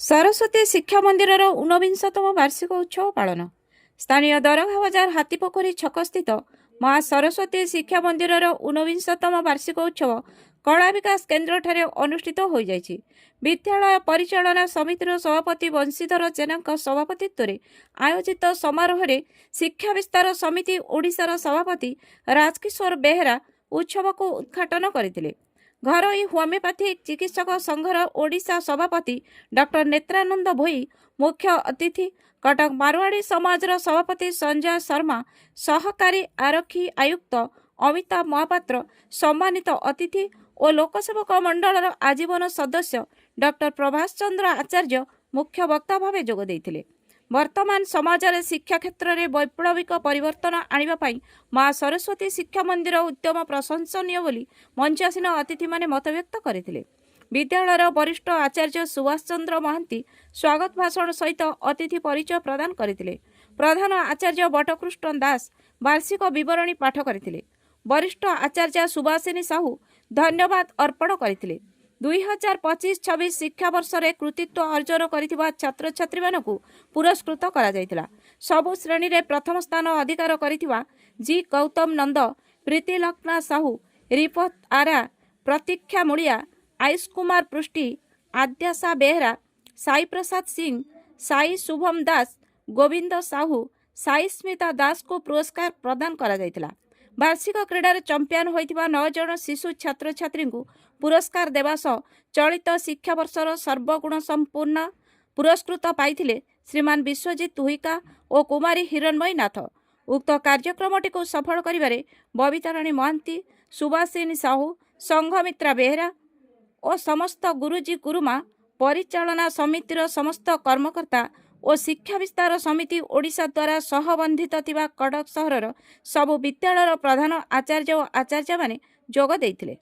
सरस्वती शिक्षा मंदिर ऊनविंशतम वार्षिक उत्सव पालन स्थानीय दरघा बजार हाथीपोखरी छक स्थित माँ सरस्वती शिक्षा मंदिर ऊनविंशतम वार्षिक उत्सव कला विकास केन्द्र ठारे अनुष्ठित हो जाइछि। विद्यालय परिचालना समितिर सभापति वंशीधर जेना सभापतित्व आयोजित समारोह रे शिक्षा विस्तार समिति ओडिशार सभापति राजकिशोर बेहेरा उत्सव को उद्घाटन करथिले। घरोई होमियोपैथिक चिकित्सक संघर ओडिशा सभापति डॉक्टर नेत्रानंद भोई मुख्य अतिथि, कटक मारवाड़ी समाजर सभापति संजय शर्मा, सहकारी आरक्षी आयुक्त अमिताभ महापात्र, सम्मानित अतिथि और लोकसेवक मंडलर आजीवन सदस्य डॉक्टर प्रभाष चंद्र आचार्य मुख्य वक्ता भावे जोग देइथिले। वर्तमान समाजरे शिक्षा क्षेत्र में वैप्लविक परिवर्तन आने माँ सरस्वती शिक्षा मंदिर उद्यम प्रशंसनीय बोली मंचासीन अतिथि माने मत व्यक्त करथिले। विद्यालयर वरिष्ठ आचार्य सुभाष चंद्र महांती स्वागत भाषण सहित अतिथि परिचय प्रदान करथिले। प्रधान आचार्य बटकृष्ण दास वार्षिक विवरणी पाठ करथिले। वरिष्ठ आचार्य सुभाषिनी साहू धन्यवाद अर्पण करथिले। 2025-26 शिक्षा वर्ष रे कृतित्व अर्जन करिथिबा छात्र छात्री मानकु पुरस्कृत करा जायतिला। सबु श्रेणी रे प्रथम स्थान अधिकार करिथिबा जी गौतम नंद, प्रीति लक्ष्मण साहू, रिपत आरा, प्रतीक्षा मुड़िया, आयुष कुमार पृष्टि, आद्याशा बेहरा, साई प्रसाद सिंह, साई शुभम दास, गोविंद साहू, साई स्मिता दास को पुरस्कार प्रदान करा जायतिला। वार्षिक क्रीडार चंपियन होइथिबा 9 जन शिशु छात्र छात्री को पुरस्कार देवा सह चलित शिक्षा वर्षर सर्वगुण संपूर्ण पुरस्कृत पाइथिले श्रीमान विश्वजित हुईका और कुमारी हिरणमयी नाथ। उक्त कार्यक्रमटी को सफल करिबारे बबिताराणी महांती, सुभाषिनी साहू, संघमित्रा बेहेरा और समस्त गुरुजी गुरुमा, परिचालना समितिर समस्त कर्मकर्ता और शिक्षा विस्तार समिति ओडिशा द्वारा सहबंधित थिबा कटक सहरर सबु विद्यालयर प्रधान आचार्य और आचार्य माने जोग देइथिले।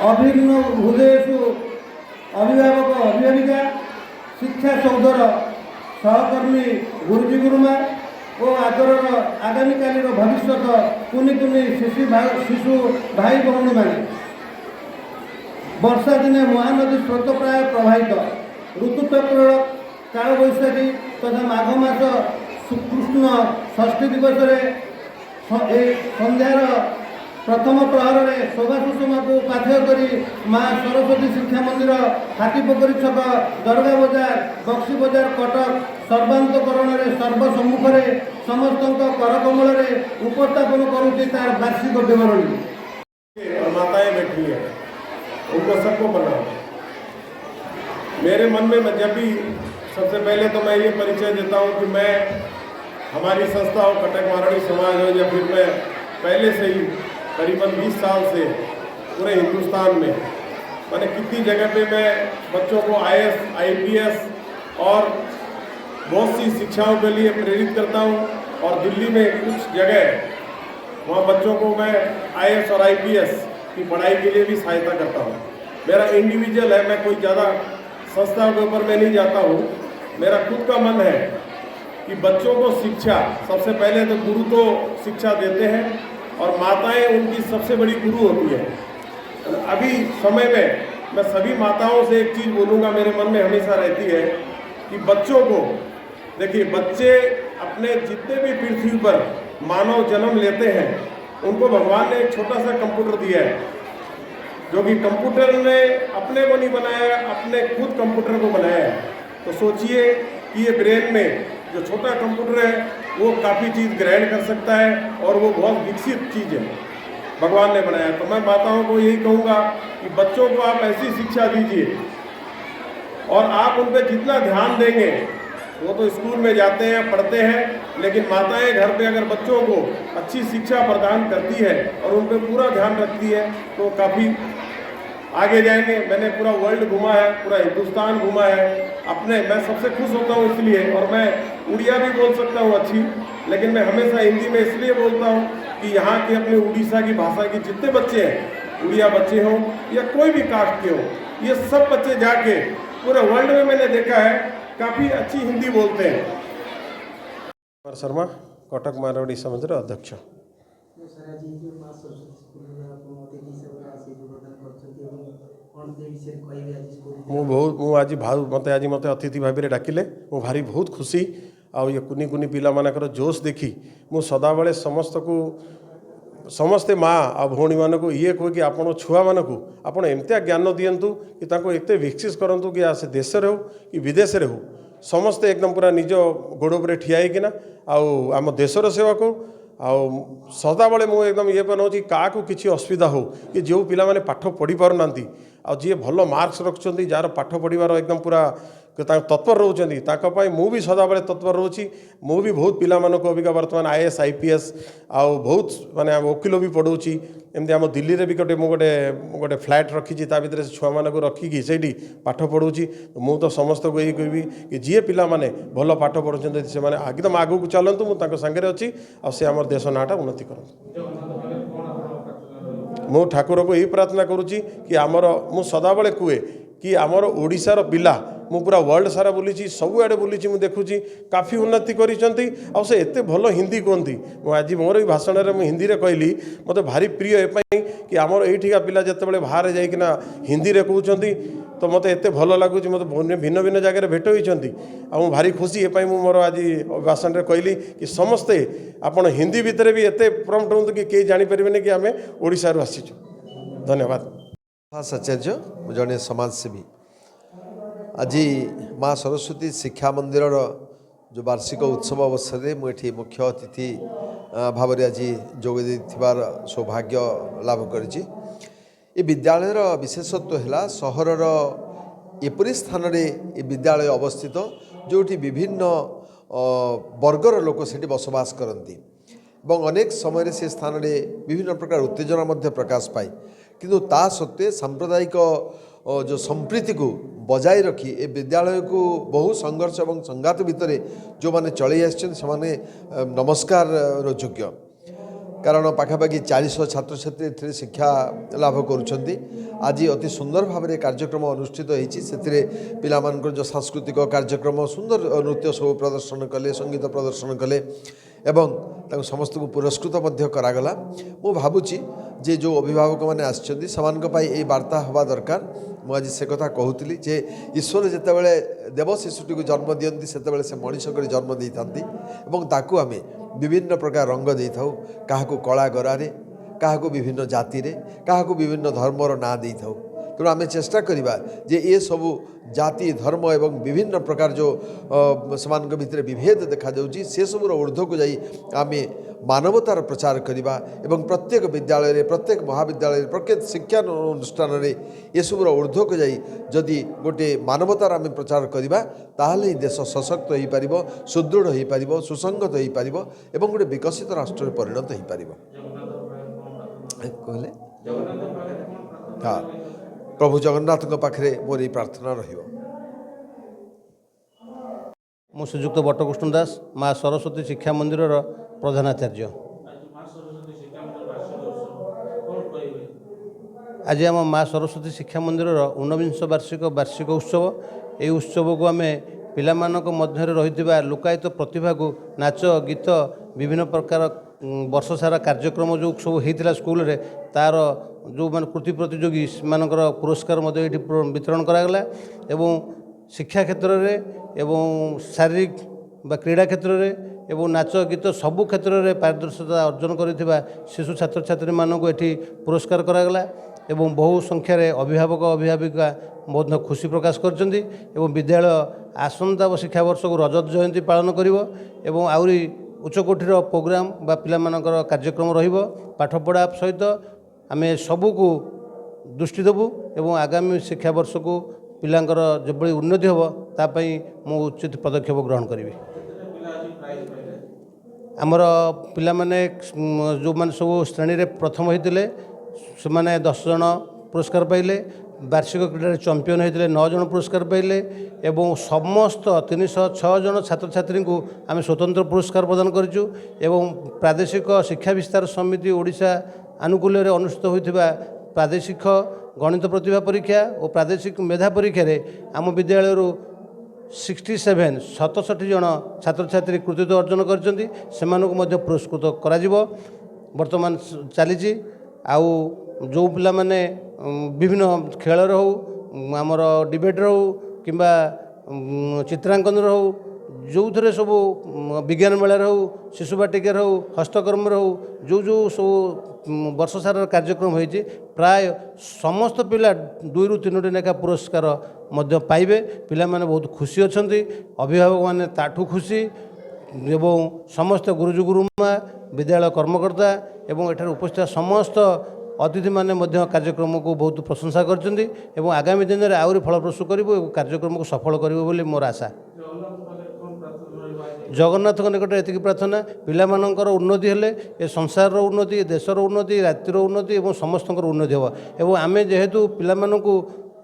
अभिन्न हृदयसु अभिभावक अभिभाविका शिक्षा सौधर सहकर्मी गुरुजी गुरुमा और आदर आगामी काल भविष्य कुनि कुनि शिशु भाई भौणी मैंने वर्षा दिने महानदी स्रोत प्राय प्रवाहित ऋतुचक्र काल बैशाखी तथा माघ मास कृष्ण षष्ठी दिवस संध्यार प्रथम प्रहर में शोभा सुषमा को पाथ्य करी माँ सरस्वती शिक्षा मंदिर हाथीपोखरी छक दरगा बजार बक्सी बजार कटक सर्वांतकरण में सर्वसम्मुख में समस्त करकमल उपस्थापन करुच्ची तार वार्षिक विवरणी। माताएं बैठी है, उनको सबको बनाओ। मेरे मन में जब भी सबसे पहले तो मैं ये परिचय देता हूँ कि मैं हमारी संस्था हो, कटक मारवाड़ी समाज हो, या फिर मैं पहले से ही करीबन 20 साल से पूरे हिंदुस्तान में मैंने कितनी जगह पे मैं बच्चों को IAS, IPS और बहुत सी शिक्षाओं के लिए प्रेरित करता हूँ। और दिल्ली में कुछ जगह वहाँ बच्चों को मैं IAS और IPS की पढ़ाई के लिए भी सहायता करता हूँ। मेरा इंडिविजुअल है, मैं कोई ज़्यादा संस्थाओं के ऊपर मैं नहीं जाता हूँ। मेरा खुद का मन है कि बच्चों को शिक्षा, सबसे पहले तो गुरु तो शिक्षा देते हैं और माताएं उनकी सबसे बड़ी गुरु होती है। अभी समय में मैं सभी माताओं से एक चीज़ बोलूँगा, मेरे मन में हमेशा रहती है कि बच्चों को देखिए, बच्चे अपने जितने भी पृथ्वी पर मानव जन्म लेते हैं उनको भगवान ने एक छोटा सा कंप्यूटर दिया है, जो कि कंप्यूटर ने अपने को नहीं बनाया, अपने खुद कंप्यूटर को बनाया है। तो सोचिए कि ये ब्रेन में जो छोटा कंप्यूटर है वो काफ़ी चीज़ ग्रहण कर सकता है और वो बहुत विकसित चीज़ है, भगवान ने बनाया। तो मैं माताओं को यही कहूँगा कि बच्चों को आप ऐसी शिक्षा दीजिए और आप उन पर जितना ध्यान देंगे, वो तो स्कूल में जाते हैं, पढ़ते हैं, लेकिन माताएं घर पे अगर बच्चों को अच्छी शिक्षा प्रदान करती है और उन पर पूरा ध्यान रखती है तो काफ़ी आगे जाएंगे। मैंने पूरा वर्ल्ड घूमा है, पूरा हिंदुस्तान घूमा है अपने, मैं सबसे खुश होता हूँ इसलिए। और मैं उड़िया भी बोल सकता हूँ अच्छी, लेकिन मैं हमेशा हिंदी में इसलिए बोलता हूँ कि यहाँ के अपने उड़ीसा की भाषा के जितने बच्चे हैं, उड़िया बच्चे हों या कोई भी कास्ट के हो, ये सब बच्चे जाके पूरे वर्ल्ड में मैंने देखा है काफ़ी अच्छी हिंदी बोलते हैं। शर्मा, कटक मारवाड़ी समाजर अध्यक्ष। मत आज मत अतिथि भाव में डाकिले मु भारी बहुत खुशी आउ ये कुनी कुनी पिला मानकर जोश देखी मु सदाबले समस्त को समस्ते माँ आ भौणी मान को ये कह कि आपण छुआ मान को आप एमतिया ज्ञान दिंतु कि एत विकसित करूँ कि से देश हो कि विदेश हो समस्ते एकदम पूरा निज गोड़ पर ठिया होना आम देशर सेवा को सदाबले मुझे एकदम ये बनाऊँ क्या किसी असुविधा हो कि जो पिला माने पाठ पढ़ी पारना जी भल मार्क्स रखुच्च जार पाठ पढ़ार एकदम पूरा तत्पर रोचे मु भी सदाबले तत्पर रोची मु भी बहुत पिला अबिका बर्तमान IAS IPS आउ बहुत माने वकिल भी पढ़ाऊँगी एमती आम दिल्ली में भी गोटे गोटे फ्लैट रखी भितर छुआ मान रखिकी से पाठ पढ़ाऊँगी। मु तो समस्त को यही कहबी कि जी पिला माने भल पाठ पढ़ुं से एकदम आगू को चलतु मुझे सांगे अच्छी आम देश नाटा उन्नति करूँ। मु ठाकुर को यही प्रार्थना करुँची कि आमर मु सदाबले कहे कि आमर ओडिशार पिला मु पूरा वर्ल्ड सारा बुली सबुआड़े बुली मुझे देखुची काफ़ी उन्नति करिसेंती आ से एते भल हिंदी कहती। आज मोर भाषण में हिंदी में कहली मत भारी प्रिय एपाई कि आमर एठिका पिला जितेबाला बाहर जाइकिना हिंदी में कहते तो मत एत भल लगुच मत भिन्न भिन्न जगह भेट होती आ भारी खुशी एपाई मोर आज भाषण में कहली कि समस्ते आपण हिंदी भितर भी एत प्रम्प्ट हूँ कि कई जानीपर कि आम ओडिशारू आसीचु। धन्यवाद। आचार्य जड़े समाजसेवी आज माँ सरस्वती शिक्षा मंदिर जो वार्षिक उत्सव अवसर में मुझे मुख्य अतिथि भाव आज जोगे सौभाग्य लाभ करी। विद्यालयर विशेषत्व है सहरर एपरी स्थान में विद्यालय अवस्थित जो विभिन्न वर्गर लोक से बसवास करती अनेक समय से स्थान में विभिन्न प्रकार उत्तेजना प्रकाश पाए किंतु ता सत्वे सांप्रदायिक जो संप्रीति को बजाय रखी ए विद्यालय को बहु संघर्ष और संघात भितर जो माने चली आसने नमस्कार योग्य कारण पाखापाखि 400 छात्र छात्री शिक्षा लाभ करुँच। आज अति सुंदर भाव में कार्यक्रम अनुष्ठित होती पिला जो सांस्कृतिक कार्यक्रम सुंदर नृत्य सब प्रदर्शन कले संगीत प्रदर्शन कले एवं समस्त को पुरस्कृत करागला। मु भावुची जे जो अभिभावक मैंने आसपाई वार्ता हवा दरकार। मुझे से कथा कहूली जे ईश्वर जितेबाला देव शिशुटी को जन्म दियंती से मनीष कर जन्म दे ताकू आम विभिन्न प्रकार रंग दे था क्या कला गरारे क्या विभिन्न जाति रे क्या विभिन्न धर्मर ना दे था तेणु आम चेष्टा करवा जे ये सबू जाति धर्म एवं विभिन्न प्रकार जो समान भितर विभेद देखा जाउची से सबूर ऊर्ध्व को जाई आम मानवतार प्रचार करवा एवं प्रत्येक विद्यालय प्रत्येक महाविद्यालय प्रत्येक शिक्षा अनुष्ठान ये सबूर ऊर्ध्व को जाई जदि गोटे मानवतार आम प्रचार करवा ताहले ही देश सशक्त हो पार सुदृढ़ हो पार सुसंगत हो पार एवं गोटे विकसित राष्ट्र परिणत हो पार कहले हाँ प्रभु जगन्नाथ पाखे मोर ये प्रार्थना रहिबो। मु श्रीजुक्त बट्टकृष्ण दास माँ सरस्वती शिक्षा मंदिर प्रधानाचार्य। आज आम माँ सरस्वती शिक्षा मंदिर 49 वार्षिक उत्सव ये उत्सव को आम पिलामानक मध्य रही लोकायत प्रतिभा को नाच गीत विभिन्न प्रकार वर्ष सारा कार्यक्रम जो सब होता स्कूल रे तार जो मान कृति प्रतियोगी मानकर पुरस्कार वितरण करागला एवं शिक्षा क्षेत्र में एवं शारीरिक बा क्रीड़ा क्षेत्र में एवं नाच गीत सबु क्षेत्र में पारदर्शिता अर्जन करिथिबा शिशु छात्र छात्री मानक एठी पुरस्कार करागला एवं बहु संख्यार अभिभावक अभिभाविका बहुत खुशी प्रकाश करछन्ती एवं विद्यालय आसंता शिक्षा वर्ष को रजत जयंती पालन करिवो एवं आउरी उच्चकोटीर प्रोग्राम बा पिलामानकर कार्यक्रम रहिबो पाठपढ़ा सहित आम सबको दृष्टि देबू एवं आगामी शिक्षा वर्ष को पिलांकर जो उन्नति हम तापाई मु उचित पदक्षेप ग्रहण करी। आमर पिला माने जो माने सब श्रेणी रे प्रथम होते से माने 10 जन पुरस्कार पाइले वार्षिक क्रीडा चैंपियन होते 9 जन पुरस्कार पाइले एवं समस्त 306 जन छात्र छात्री को आम स्वतंत्र पुरस्कार प्रदान करूँ एवं प्रादेशिक शिक्षा विस्तार समिति ओडिशा आनुकूल्य अनुष्ठित होता प्रादेशिक गणित प्रतिभा परीक्षा और प्रादेशिक मेधा परीक्षा आम विद्यालय 67 जन छात्र छात्री कृतित्व अर्जन कर पुरस्कृत करा वर्तमान चली आउ जो पिला माने विभिन्न खेल हो आमर डिबेट हो किंबा चित्रांकन हो जो थे सब विज्ञान मेलार हो शिशु बाटिकार हो हस्तकर्म हो जो जो सब वर्ष सारा कार्यक्रम होती प्राय समस्त पिला 2 ରୁ 3ଟି लेखा पुरस्कार मध्य पाइबे पिला माने बहुत खुशी अछंती अभिभावक माने ताठू खुशी एवं समस्त गुरुजु गुरुमा विद्यालय कर्मकर्ता एवं एठार उपस्थित समस्त अतिथि माने मध्य कार्यक्रम को बहुत प्रशंसा करछंती एवं आगामी दिन में आउरी फलप्रसू करिवो एवं कार्यक्रम को सफल करिवो बोली मोर आशा। जगन्नाथ निकट एतिकी प्रार्थना पिलामानंकर उन्नति हेले ए संसार उन्नति देशर उन्नति रातिर उन्नति और समस्त उन्नति हम एवं आमे जेहेतु पिलामानंकु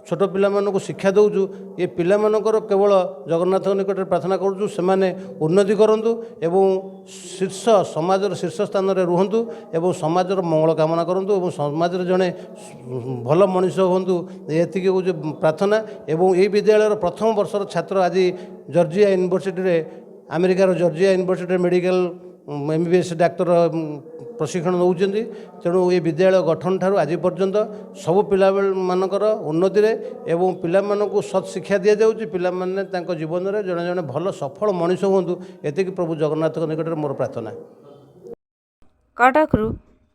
छोट पिलामानंकु शिक्षा दउजु ये पिलामानंकर केवल जगन्नाथ निकट प्रार्थना करूँ से उन्नति करंतु एवं शीर्ष समाजर शीर्ष स्थान में रुहंतु एवं समाजर मंगल कामना करंतु एवं समाज जड़े भल मनीष हूँ ये हूँ प्रार्थना एवं ये विद्यालय प्रथम वर्षर छात्र आज जर्जिया यूनिवर्सिटी अमेरिकार Georgia university medical MBBS doctor प्रशिक्षण नौकरी तेणु ये विद्यालय गठन ठार आज पर्यंत सबु पिला मानकर उन्नति एवं पिला मानकु सत् शिक्षा दि जाउची पिला माने तांको जीवन में जड़े जड़े भल सफल मनीष हूँ एति प्रभु जगन्नाथ निकट मोर प्रार्थना। कटकरू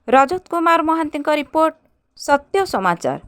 रजत कुमार महांती रिपोर्ट सत्य समाचार।